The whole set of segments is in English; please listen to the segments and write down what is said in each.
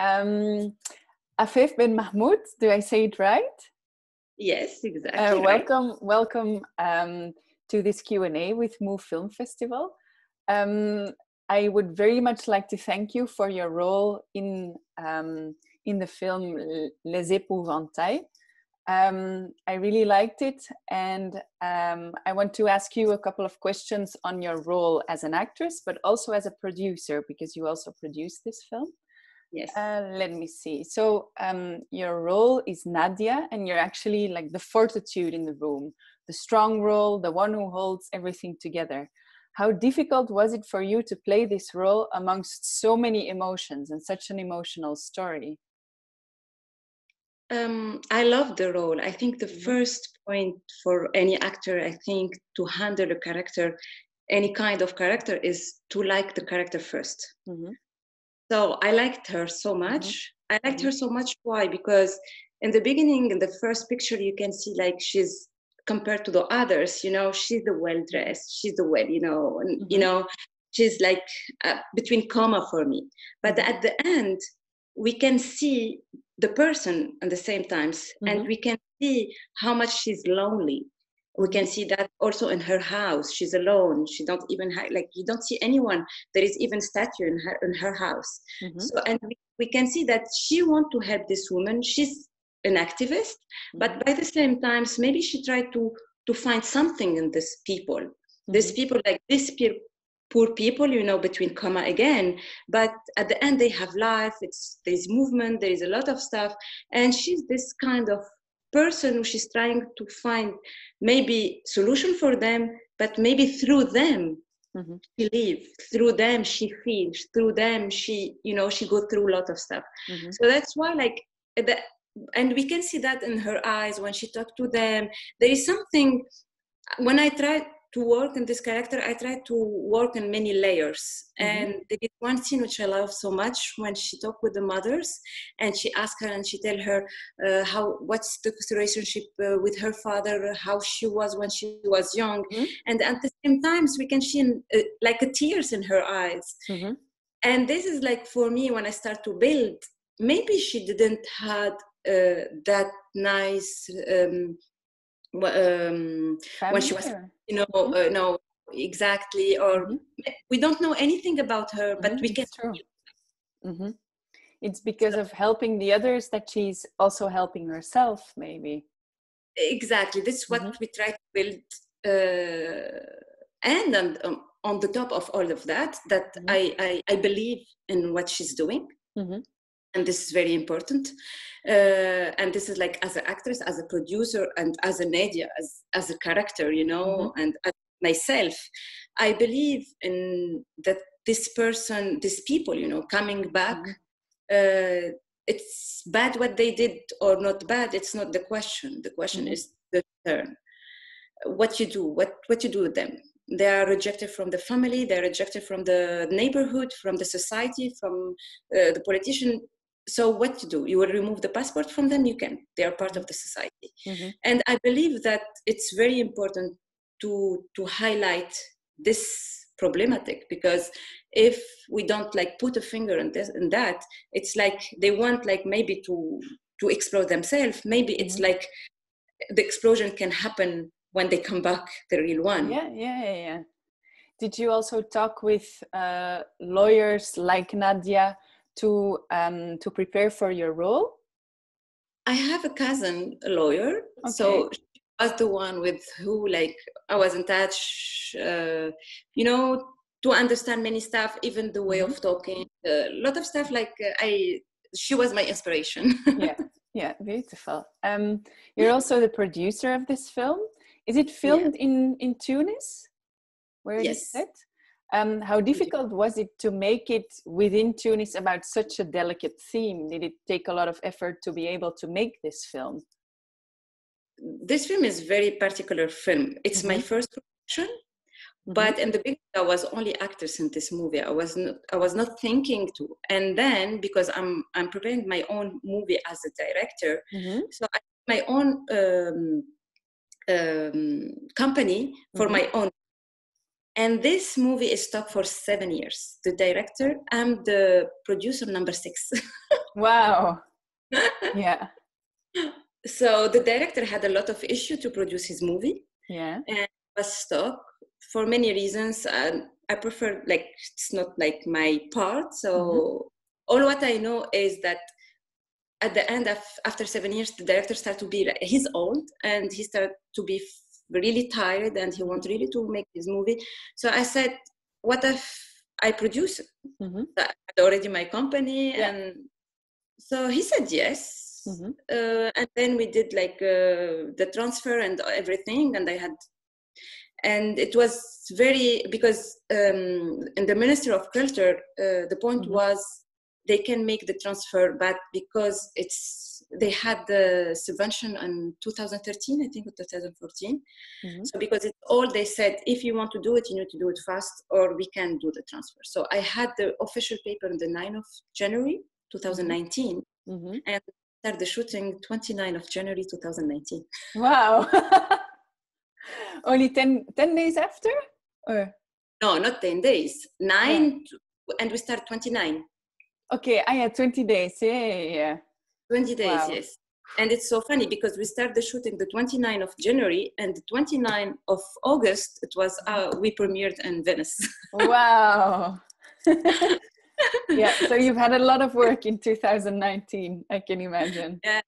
Afef Ben Mahmoud, do I say it right? Yes, exactly. Welcome to this Q&A with MOOOV Film Festival. I would very much like to thank you for your role in the film Les épouvantails. I really liked it, and I want to ask you a couple of questions on your role as an actress, but also as a producer, because you also produced this film. Yes. Let me see. So your role is Nadia, and you're actually like the fortitude in the room, the strong role, the one who holds everything together. How difficult was it for you to play this role amongst so many emotions and such an emotional story? I love the role. I think the first point for any actor, I think, to handle a character, any kind of character, is to like the character first. Mm-hmm. So I liked her so much. Mm-hmm. I liked her so much. Why? Because in the beginning, in the first picture, you can see like she's compared to the others, you know, she's the well-dressed, she's the well, you know, and, you know, she's like between comma for me. But at the end, we can see the person at the same times, and we can see how much she's lonely. We can see that also in her house. She's alone. She don't even have, like, you don't see anyone. There is even statue in her house. So, and we can see that she want to help this woman. She's an activist, but by the same time, maybe she tried to find something in these people. These people, like this poor people, you know, between comma again, but at the end they have life. There's movement, there is a lot of stuff, and she's this kind of person who she's trying to find maybe solution for them, but maybe through them she lives, through them she feels, through them she, you know, she go through a lot of stuff. So that's why, like, and we can see that in her eyes when she talked to them. There is something, when I try to work in this character, I try to work in many layers. And there is one scene which I love so much, when she talked with the mothers and she asked her and she tell her what's the relationship with her father, how she was when she was young. And at the same time, we can see like a tears in her eyes. And this is like, for me, when I start to build, maybe she didn't had that nice when she was, you know, no, exactly, or we don't know anything about her, but we can. It's true. It's because of helping the others that she's also helping herself, maybe. Exactly, this is what we try to build, and on the top of all of that, I believe in what she's doing. And this is very important. And this is like, as an actress, as a producer, and as a Nadia, as a character, you know, and as myself, I believe in that this person, these people, you know, coming back, it's bad what they did or not bad. It's not the question. The question is the turn. What you do, what you do with them. They are rejected from the family, they're rejected from the neighborhood, from the society, from the politician. So what to do? You will remove the passport from them? You can. They are part of the society. And I believe that it's very important to highlight this problematic, because if we don't like put a finger on this and that, it's like they want like maybe to explode themselves. Maybe it's like the explosion can happen when they come back, the real one. Yeah. Did you also talk with lawyers like Nadia to prepare for your role? I have a cousin, a lawyer, so she was the one with who, like, I was in touch, you know, to understand many stuff, even the way of talking, a lot of stuff. Like she was my inspiration. Yeah, beautiful. You're also the producer of this film. Is it filmed in Tunis, where it is set? How difficult was it to make it within Tunis about such a delicate theme? Did it take a lot of effort to be able to make this film? This film is a very particular film. It's my first production, but in the beginning I was only actress in this movie. I was not thinking to. And then, because I'm preparing my own movie as a director, so I have my own company for my own. And this movie is stuck for 7 years. The director, I'm the producer number 6. Wow. Yeah. So the director had a lot of issue to produce his movie. Yeah. And was stuck for many reasons. I prefer, like, it's not like my part. So all what I know is that at the end of, after 7 years, the director started to be, he's old and he started to be really tired and he wanted really to make his movie. So I said, what if I produce it? I had already my company. And so he said yes. And then we did like the transfer and everything. And it was very, because in the Ministry of Culture, the point was they can make the transfer, but because they had the subvention in 2013, I think, or 2014. So because it's all, they said, if you want to do it, you need to do it fast, or we can do the transfer. So I had the official paper on the 9th of January, 2019, and started the shooting 29th of January, 2019. Wow. Only 10 days after? Or? No, not 10 days. 9, and we start 29. Okay, I had 20 days. Yeah. 20 days, yes. And it's so funny because we start the shooting the 29th of January, and the 29th of August, it was, we premiered in Venice. Wow. Yeah, so you've had a lot of work in 2019, I can imagine. Yeah.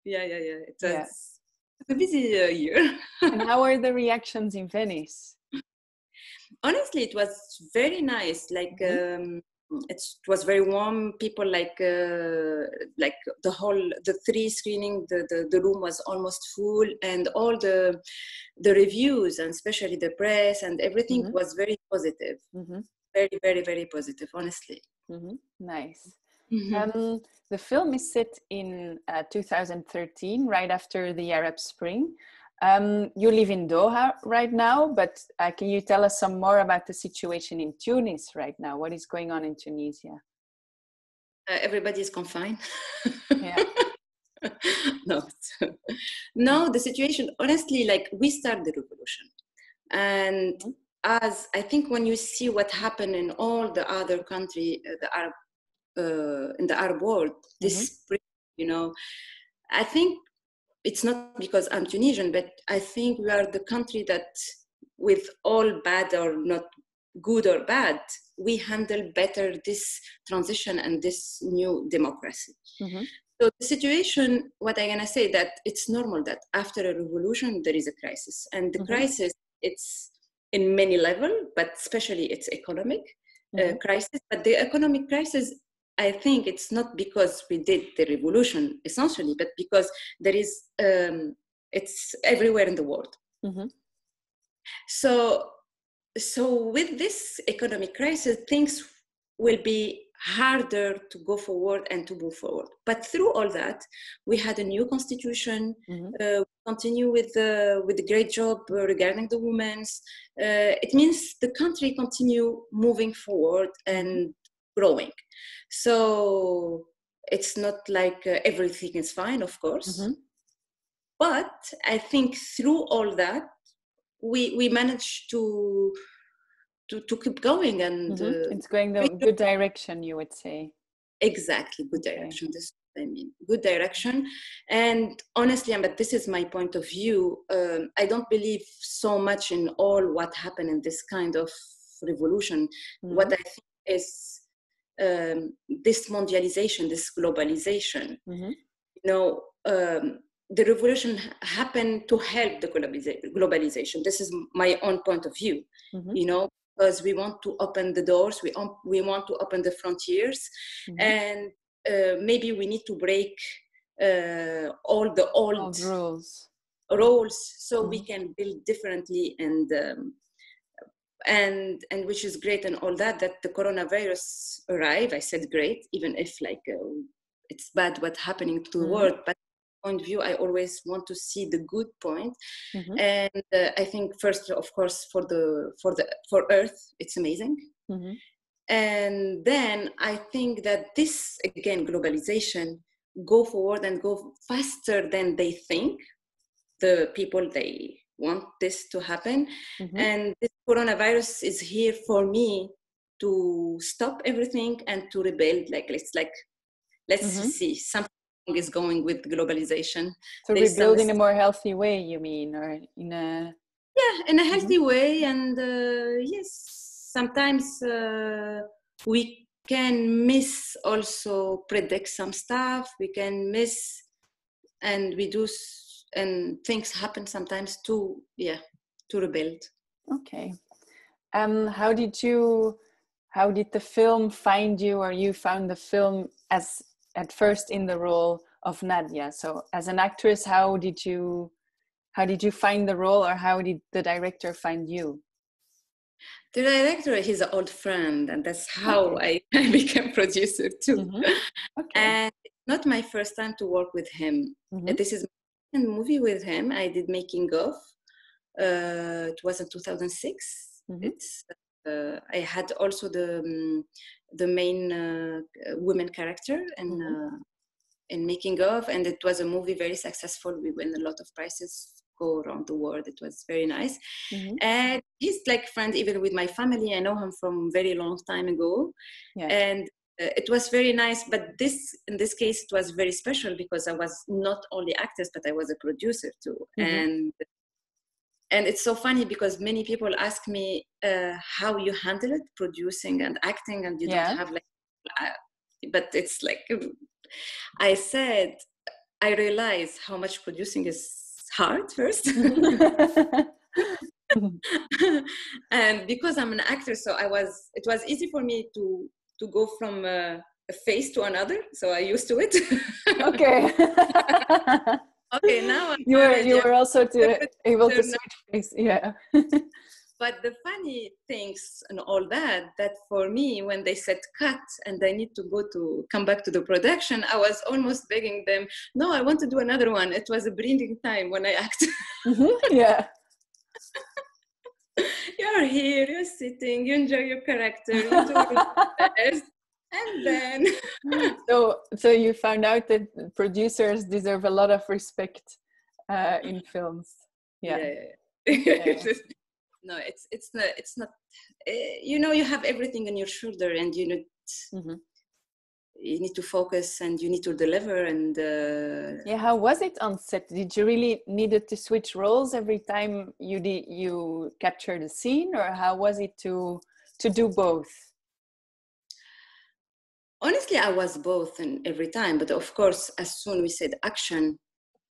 It was a busy year. And how are the reactions in Venice? Honestly, it was very nice. Like, it was very warm. People like the 3 screening, the room was almost full, and all the reviews, and especially the press and everything, was very positive. Very, very, very positive, honestly. Nice. The film is set in 2013, right after the Arab Spring. You live in Doha right now, but can you tell us some more about the situation in Tunis right now? What is going on in Tunisia? Everybody is confined. Yeah. No, the situation, honestly, like, we started the revolution. And as I think when you see what happened in all the other countries, in the Arab world, this spring, I think it's not because I'm Tunisian, but I think we are the country that, with all bad or not good or bad, we handle better this transition and this new democracy. So the situation, what I'm gonna say, that it's normal that after a revolution, there is a crisis. And the crisis, it's in many levels, but especially it's economic crisis. But the economic crisis, I think it's not because we did the revolution, essentially, but because there is, it's everywhere in the world. So with this economic crisis, things will be harder to go forward and to move forward. But through all that, we had a new constitution. We continue with the great job regarding the women's. It means the country continue moving forward and growing. So it's not like everything is fine, of course. But I think through all that, we managed to keep going, and it's going the good direction, you would say. Exactly, good direction. This is what I mean, good direction. And honestly, but this is my point of view, I don't believe so much in all what happened in this kind of revolution. What I think is this mondialization, this globalization. The revolution happened to help the globalization. This is my own point of view, because we want to open the doors, we want to open the frontiers, and maybe we need to break all the old rules so we can build differently, and which is great, and all that the coronavirus arrived. I said great, even if it's bad what's happening to the world, but point of view, I always want to see the good point. And I think first, of course, for Earth, it's amazing. And then I think that this, again, globalization, go forward and go faster than they think. The people, they want this to happen. And this coronavirus is here for me to stop everything and to rebuild. let's see, something is going with globalization. So rebuild in a more healthy way, you mean, or in a... Yeah, in a healthy way. And yes, sometimes we can miss also predict some stuff. We can miss, and we do, and things happen sometimes to rebuild. Okay. How did the film find you, or you found the film as at first in the role of Nadia? So as an actress, how did you find the role, or how did the director find you? The director, he's an old friend, and that's how I became producer too. Mm-hmm. Okay. And it's not my first time to work with him. Mm-hmm. This is my second movie with him. I did Making of. It was in 2006. Mm-hmm. I had also the main women character in Making of, and it was a movie very successful. We won a lot of prizes, go around the world. It was very nice. Mm-hmm. And he's like friend even with my family. I know him from very long time ago. Yeah. And it was very nice. But in this case, it was very special because I was not only actress, but I was a producer too. Mm-hmm. And it's so funny because many people ask me how you handle it, producing and acting, and you don't have like, but it's like, I said, I realized how much producing is hard first. And because I'm an actor, so it was easy for me to go from a face to another. So I used to it. Okay. Okay, now you were also able to switch face, yeah. But the funny things and all that for me, when they said cut and I need to come back to the production, I was almost begging them, no, I want to do another one. It was a breathing time when I act. Mm-hmm, yeah. You're here, you're sitting, you enjoy your character, you do your best. And then so you found out that producers deserve a lot of respect in films. Yeah. No, it's not. You have everything on your shoulder, and you need to focus, and you need to deliver. And how was it on set? Did you really needed to switch roles every time you captured a scene, or how was it to do both? Honestly, I was both and every time, but of course, as soon as we said action,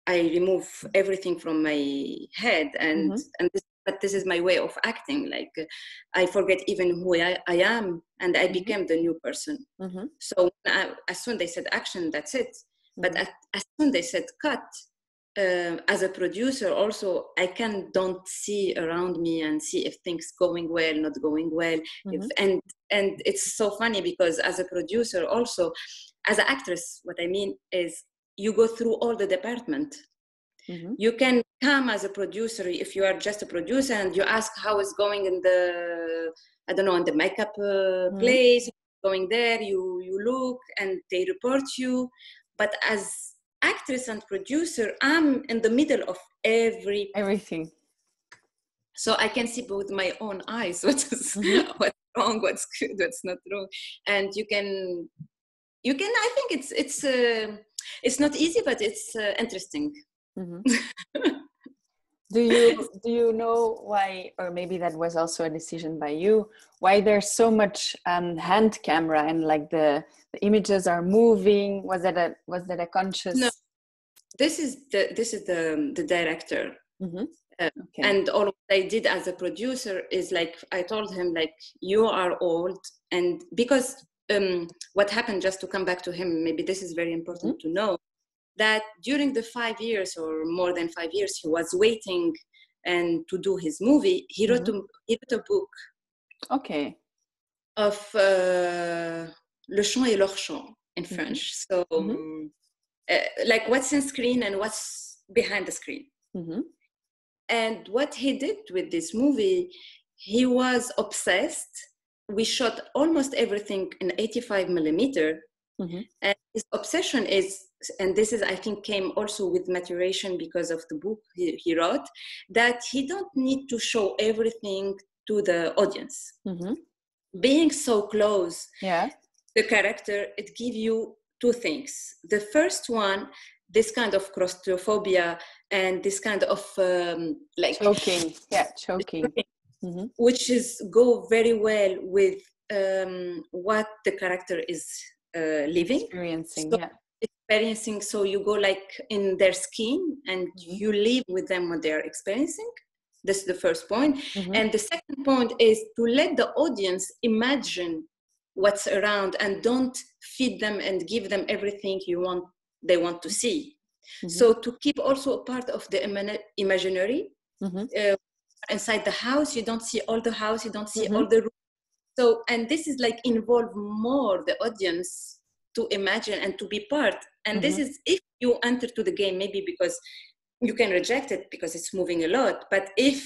I remove everything from my head, but this is my way of acting. Like I forget even who I am, and I became the new person. Mm-hmm. So as soon as they said action, that's it. Mm-hmm. But as soon as they said cut, as a producer, also I don't see around me and see if things going well, not going well. Mm-hmm. And it's so funny because as a producer, also as an actress, what I mean is you go through all the department. Mm-hmm. You can come as a producer if you are just a producer and you ask how it's going in the, in the makeup place, going there, you look and they report you. But as actress and producer, I'm in the middle of everything. So I can see with my own eyes what's wrong, what's good, what's not wrong. And you can I think it's not easy, but it's interesting. Mm-hmm. Do you know why, or maybe that was also a decision by you, why there's so much hand camera and like the images are moving? Was that a conscious? No, this is the director. Mm-hmm. Okay. And all I did as a producer is like I told him like you are old, and because what happened, just to come back to him, maybe this is very important to know, that during the 5 years or more than 5 years he was waiting and to do his movie, he wrote a book. Okay. Of Le Chant et leur chant in French. So like what's in screen and what's behind the screen. Mm-hmm. And what he did with this movie, he was obsessed. We shot almost everything in 85 millimeter. Mm-hmm. And his obsession is, and this is, I think, came also with maturation because of the book he wrote, that he don't need to show everything to the audience. Mm-hmm. Being so close, the character, it gives you two things. The first one, this kind of claustrophobia and this kind of like choking, which is go very well with what the character is living, experiencing. So you go like in their skin and you live with them what they are experiencing. This is the first point. And the second point is to let the audience imagine what's around and don't feed them and give them everything they want to see. So to keep also a part of the imaginary. Inside the house, you don't see all the house, you don't see all the rooms. So, and this is like involve more the audience to imagine and to be part. And this is if you enter to the game, maybe because you can reject it because it's moving a lot. But if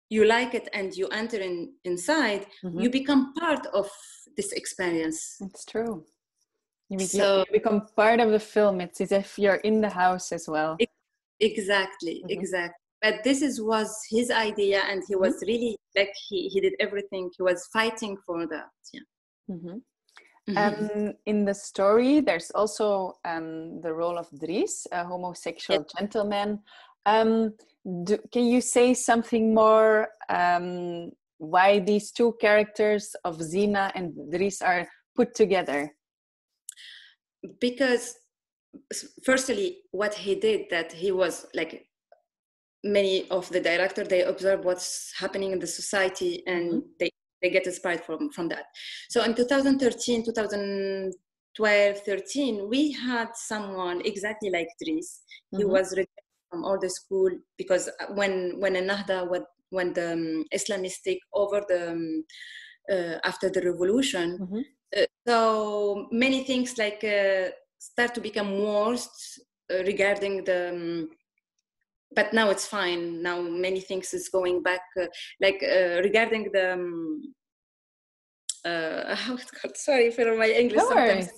you like it and you enter inside, you become part of this experience. It's true. You become part of the film. It's as if you're in the house as well. Exactly. But this was his idea, and he was really like he did everything. He was fighting for that. In the story, there's also the role of Dries, a homosexual gentleman. Can you say something more why these two characters of Zina and Dries are put together? Because firstly, what he did, that he was like many of the director, they observe what's happening in the society and they get inspired from that. So in 2013, 2012, 13, we had someone exactly like Dries. He was rejected from all the school because when Ennahda, when the Islamists take over the after the revolution, so many things like start to become worse regarding the. But now it's fine. Now many things is going back, regarding the how it's called. Sorry for my English.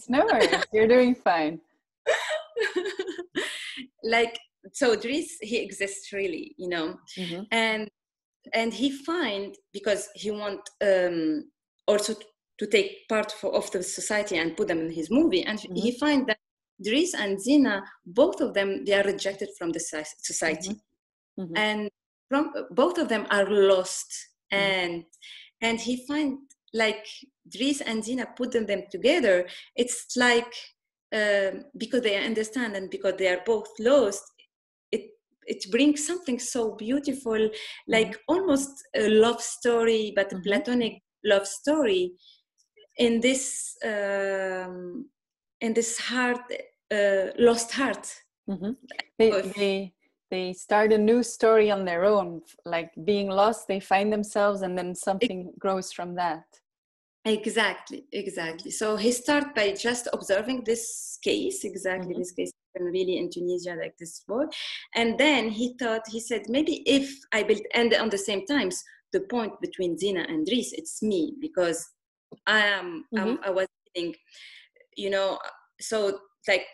No worries. You're doing fine. So Dries, he exists really, and he find, because he want also to take part of the society and put them in his movie, and he find that Dries and Zina, both of them, they are rejected from the society, and from both of them are lost, and he find like Dries and Zina put them together. It's like because they understand and because they are both lost, it brings something so beautiful, like almost a love story, but a platonic love story in this heart, lost heart. They start a new story on their own, like being lost, they find themselves, and then something grows from that. Exactly. So he started by just observing this case, this case really in Tunisia, like this boy, and then he said, maybe if I build, and on the same time, the point between Zina and Dries, it's me, because I was thinking, so like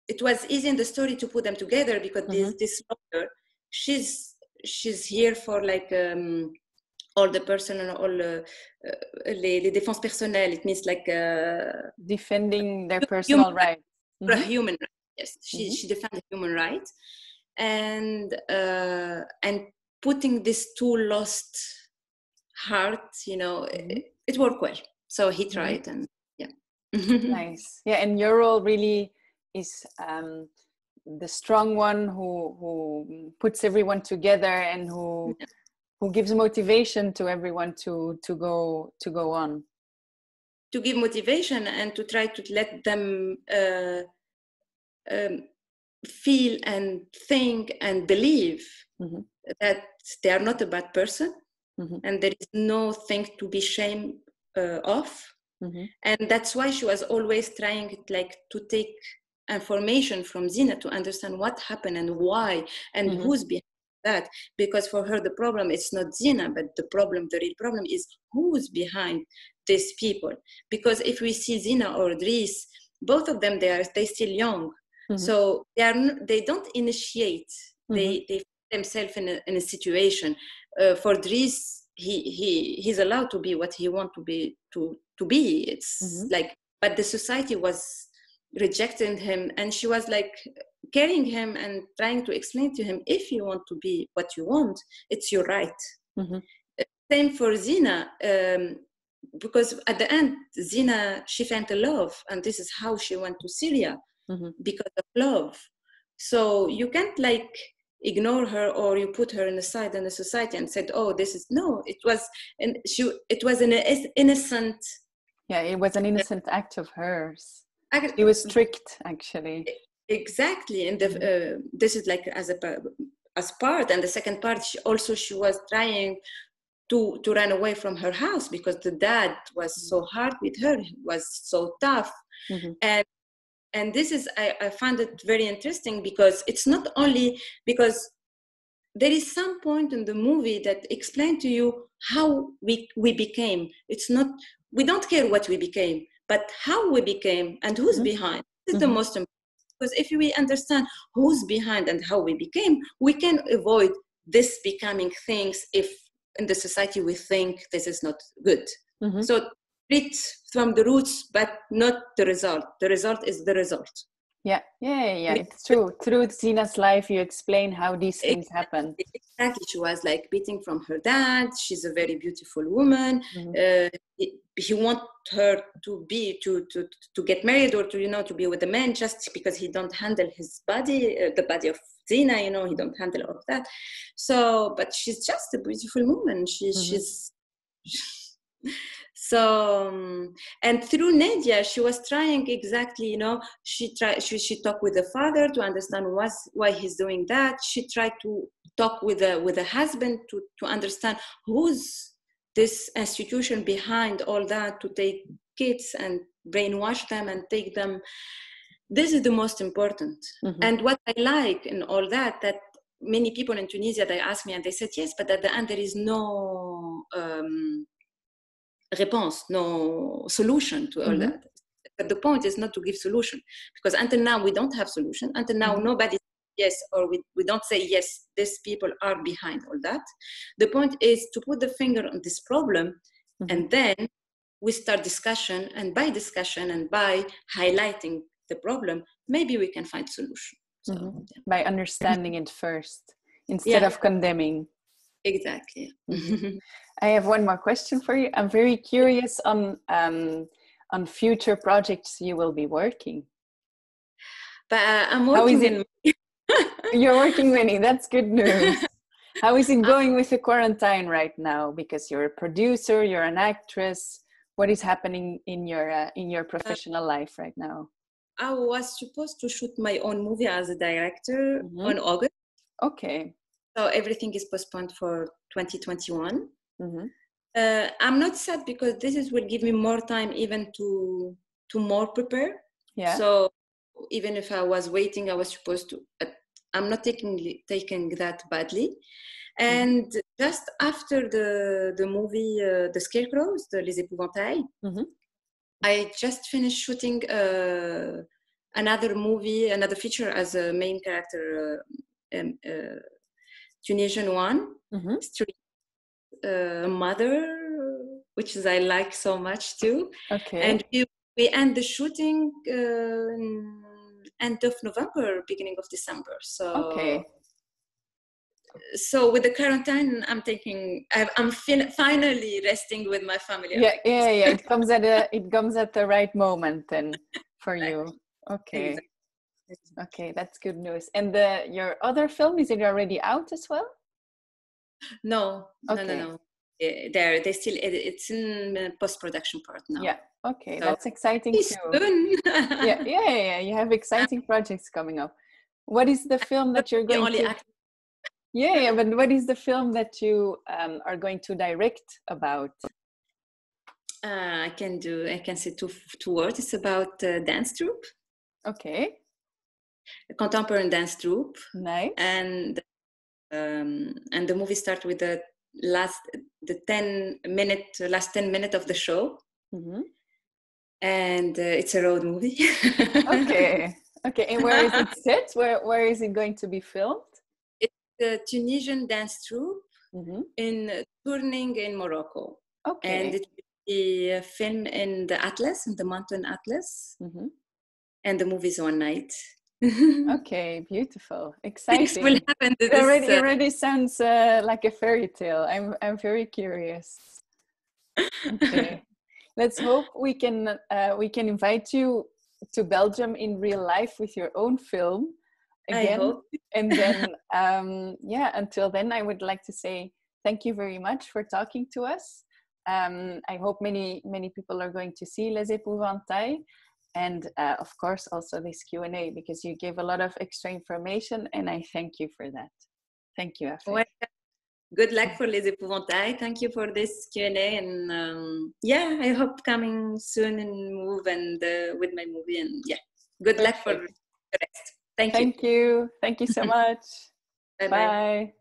it was easy in the story to put them together because this daughter, she's here for like all the personal, all les défenses personnelles. It means like defending their personal rights. Human rights. Yes, she defended human rights, and putting these two lost hearts, it worked well. So he tried, and nice. Yeah, and your role really is the strong one who puts everyone together and who gives motivation to everyone to go on. To give motivation and to try to let them feel and think and believe that they are not a bad person, and there is no thing to be ashamed of. And that's why she was always trying to take information from Zina to understand what happened and why and who's behind that, because for her the problem is not Zina, but the real problem is who's behind these people. Because if we see Zina or Dries, both of them they still young, so they don't initiate, they find themselves in a situation. For Dries, he's allowed to be what he wants to be. It's like, but the society was rejecting him, and she was like carrying him and trying to explain to him, if you want to be what you want, it's your right. Same for Zina, because at the end, Zina, she fell in love, and this is how she went to Syria, because of love. So you can't like ignore her, or you put her in the side in the society and said, oh, this is, no, it was an innocent. Yeah, it was an innocent act of hers. It was strict, actually. Exactly. And this is like as part, and the second part, she was trying to run away from her house because the dad was so hard with her, was so tough. And this is, I found it very interesting, because it's not only because there is some point in the movie that explain to you how we became. It's not, we don't care what we became, but how we became and who's behind. This is the most important. Because if we understand who's behind and how we became, we can avoid this becoming things if in the society we think this is not good. So treat from the roots, but not the result. The result is the result. Yeah, it's true. Through Zina's life, you explain how these things happen. Exactly. She was like beating from her dad. She's a very beautiful woman. He want her to get married, or to be with a man just because he don't handle his body, the body of Zina, he don't handle all of that. So, but she's just a beautiful woman. She's so, and through Nadia, she was trying exactly, she talked with the father to understand why he's doing that. She tried to talk with the husband to understand who's this institution behind all that, to take kids and brainwash them and take them. This is the most important. And what I like in all that many people in Tunisia, they asked me and they said, yes, but at the end there is no response, no solution to all that. But the point is not to give solution, because until now we don't have solution. Until now nobody says yes, or we don't say yes, these people are behind all that. The point is to put the finger on this problem, and then we start discussion, and by discussion and by highlighting the problem, maybe we can find solution. So, by understanding it first instead of condemning. Exactly. I have one more question for you. I'm very curious on future projects you will be working. But I'm working. You're working many. That's good news. How is it going with the quarantine right now? Because you're a producer, you're an actress. What is happening in your professional life right now? I was supposed to shoot my own movie as a director on August. Okay. So everything is postponed for 2021. I'm not sad, because this will give me more time even to more prepare. Yeah. So even if I was waiting, I was supposed to. I'm not taking that badly. And just after the movie, The Scarecrows, Les Épouvantails, I just finished shooting another movie, another feature as a main character, Tunisian one, Street Mother, which is I like so much too. Okay. And we end the shooting end of November, beginning of December. So okay. So with the quarantine, I'm thinking I'm finally resting with my family. Yeah. It comes at the right moment then for you. Okay. Exactly. Okay, that's good news. And your other film, is it already out as well? No. They still, it's in post-production part now. Yeah. Okay, so that's exciting too. Soon. Yeah. You have exciting projects coming up. What is the film that you're going to? Yeah, but what is the film that you are going to direct about? I can say two words. It's about dance troupe. Okay. A contemporary dance troupe. Nice. And the movie starts with the last 10 minutes of the show. And it's a road movie. Okay. And where is it set? Where is it going to be filmed? It's the Tunisian dance troupe in Tourning in Morocco. Okay. And it will be filmed in the Atlas, in the mountain Atlas. and the movies one night. Okay, beautiful, exciting. Things will happen to It already sounds like a fairy tale. I'm very curious. Okay, let's hope we can invite you to Belgium in real life with your own film again. I hope. And then yeah, until then, I would like to say thank you very much for talking to us. I hope many people are going to see Les Épouvantails. And of course, also this Q&A, because you gave a lot of extra information, and I thank you for that. Thank you, Afef. Good luck for Les Épouvantails. Thank you for this Q&A, and yeah, I hope coming soon in MOOOV and with my movie. And yeah, good luck for the rest. Thank you. Thank you so much. Bye.